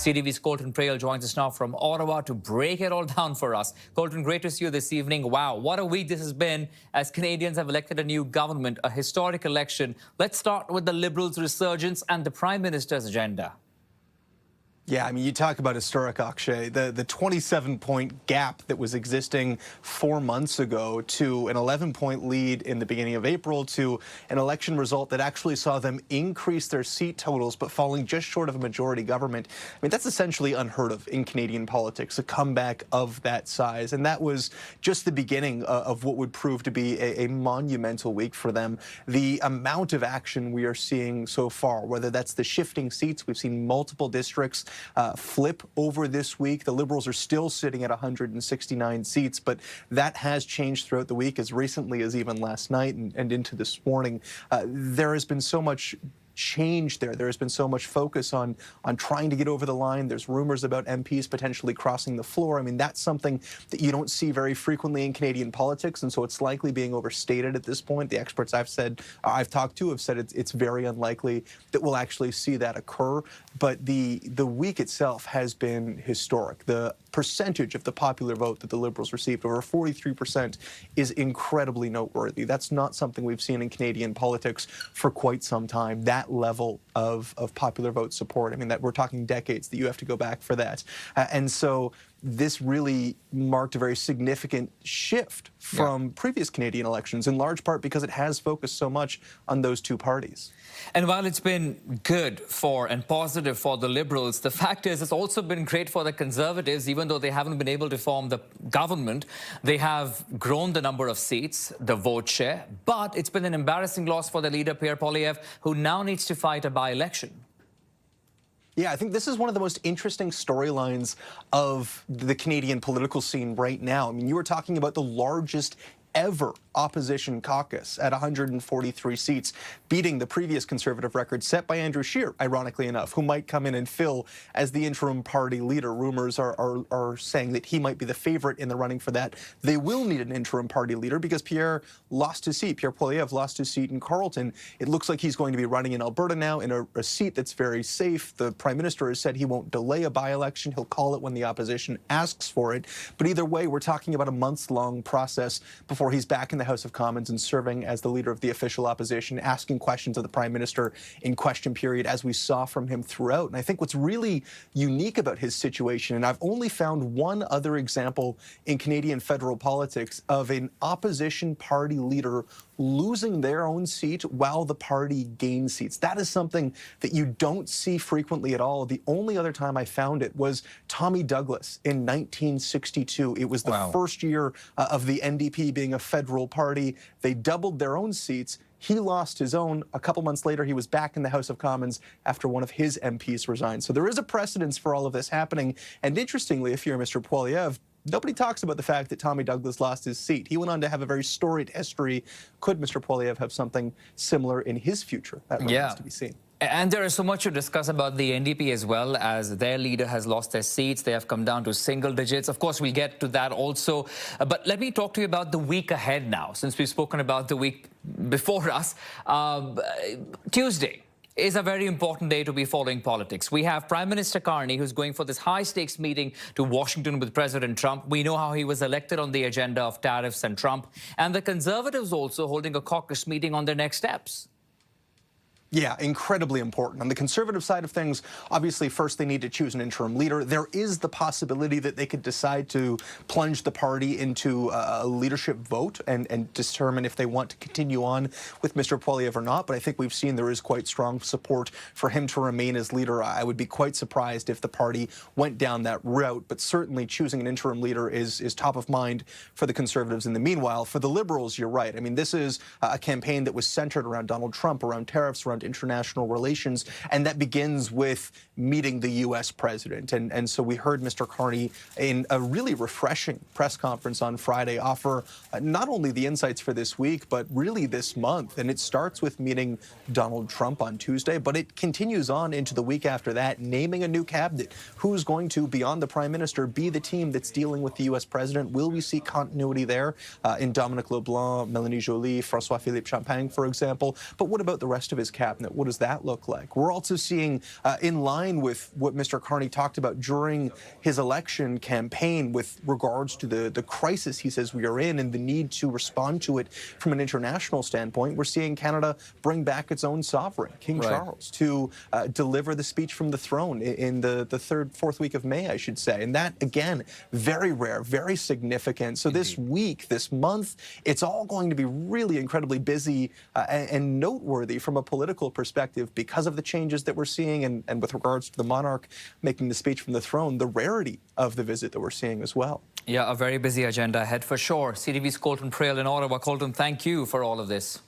CTV's Colton Praill joins us now from Ottawa to break it all down for us. Colton, great to see you this evening. Wow, what a week this has been as Canadians have elected a new government, a historic election. Let's start with the Liberals' resurgence and the Prime Minister's agenda. Yeah, I mean, you talk about historic, Akshay. The 27-point gap that was existing 4 months ago to an 11-point lead in the beginning of April to an election result that actually saw them increase their seat totals but falling just short of a majority government. I mean, that's essentially unheard of in Canadian politics, a comeback of that size. And that was just the beginning of what would prove to be a monumental week for them. The amount of action we are seeing so far, whether that's the shifting seats, we've seen multiple districts flip over this week. The Liberals are still sitting at 169 seats, but that has changed throughout the week as recently as even last night and into this morning. There has been so much change there. There has been so much focus on trying to get over the line. There's rumors about MPs potentially crossing the floor. I mean, that's something that you don't see very frequently in Canadian politics, and so it's likely being overstated at this point. The experts I've talked to have said it's very unlikely that we'll actually see that occur. But the week itself has been historic. The percentage of the popular vote that the Liberals received, over 43%, is incredibly noteworthy. That's not something we've seen in Canadian politics for quite some time. That level of popular vote support. I mean, that we're talking decades that you have to go back for that. And so this really marked a very significant shift from previous Canadian elections, in large part because it has focused so much on those two parties. And while it's been good for and positive for the Liberals, the fact is it's also been great for the Conservatives. Even though they haven't been able to form the government, they have grown the number of seats, the vote share, but it's been an embarrassing loss for the leader, Poilievre, who now needs to fight a by-election. Yeah, I think this is one of the most interesting storylines of the Canadian political scene right now. I mean, you were talking about the largest ever opposition caucus at 143 seats, beating the previous Conservative record set by Andrew Scheer, ironically enough, who might come in and fill as the interim party leader. Rumors are saying that he might be the favorite in the running for that. They will need an interim party leader because Pierre lost his seat. Pierre Poilievre lost his seat in Carleton. It looks like he's going to be running in Alberta now in a seat that's very safe. The Prime Minister has said he won't delay a by-election. He'll call it when the opposition asks for it. But either way, we're talking about a months-long process before he's back in the House of Commons and serving as the leader of the official opposition, asking questions of the Prime Minister in question period, as we saw from him throughout. And I think what's really unique about his situation, and I've only found one other example in Canadian federal politics of an opposition party leader losing their own seat while the party gains seats. That is something that you don't see frequently at all. The only other time I found it was Tommy Douglas in 1962. It was the first year of the NDP being a federal party. They doubled their own seats. He lost his own. A couple months later, he was back in the House of Commons after one of his MPs resigned. So there is a precedence for all of this happening. And interestingly, if you're Mr. Poilievre, nobody talks about the fact that Tommy Douglas lost his seat. He went on to have a very storied history. Could Mr. Poilievre have something similar in his future? That remains to be seen. And there is so much to discuss about the NDP as well, as their leader has lost their seats. They have come down to single digits. Of course, we'll get to that also. But let me talk to you about the week ahead now, since we've spoken about the week before us. Tuesday is a very important day to be following politics. We have Prime Minister Carney, who's going for this high-stakes meeting to Washington with President Trump. We know how he was elected on the agenda of tariffs and Trump. And the Conservatives also holding a caucus meeting on their next steps. Yeah, incredibly important. On the Conservative side of things, obviously, first they need to choose an interim leader. There is the possibility that they could decide to plunge the party into a leadership vote and determine if they want to continue on with Mr. Poilievre or not. But I think we've seen there is quite strong support for him to remain as leader. I would be quite surprised if the party went down that route. But certainly choosing an interim leader is top of mind for the Conservatives. In the meanwhile, for the Liberals, you're right. I mean, this is a campaign that was centered around Donald Trump, around tariffs, around international relations, and that begins with meeting the U.S. president. And so we heard Mr. Carney in a really refreshing press conference on Friday offer not only the insights for this week, but really this month. And it starts with meeting Donald Trump on Tuesday, but it continues on into the week after that, naming a new cabinet. Who's going to, beyond the Prime Minister, be the team that's dealing with the U.S. president? Will we see continuity there in Dominic LeBlanc, Mélanie Joly, François-Philippe Champagne, for example? But what about the rest of his cabinet? cabinet. What does that look like? We're also seeing, in line with what Mr. Carney talked about during his election campaign with regards to the crisis he says we are in and the need to respond to it from an international standpoint, we're seeing Canada bring back its own sovereign, King Charles, to deliver the speech from the throne in the fourth week of May, I should say. And that, again, very rare, very significant. So this week, this month, it's all going to be really incredibly busy and noteworthy from a political perspective because of the changes that we're seeing and with regards to the monarch making the speech from the throne, the rarity of the visit that we're seeing as well. Yeah, a very busy agenda ahead for sure. CTV's Colton Praill in Ottawa. Colton, thank you for all of this.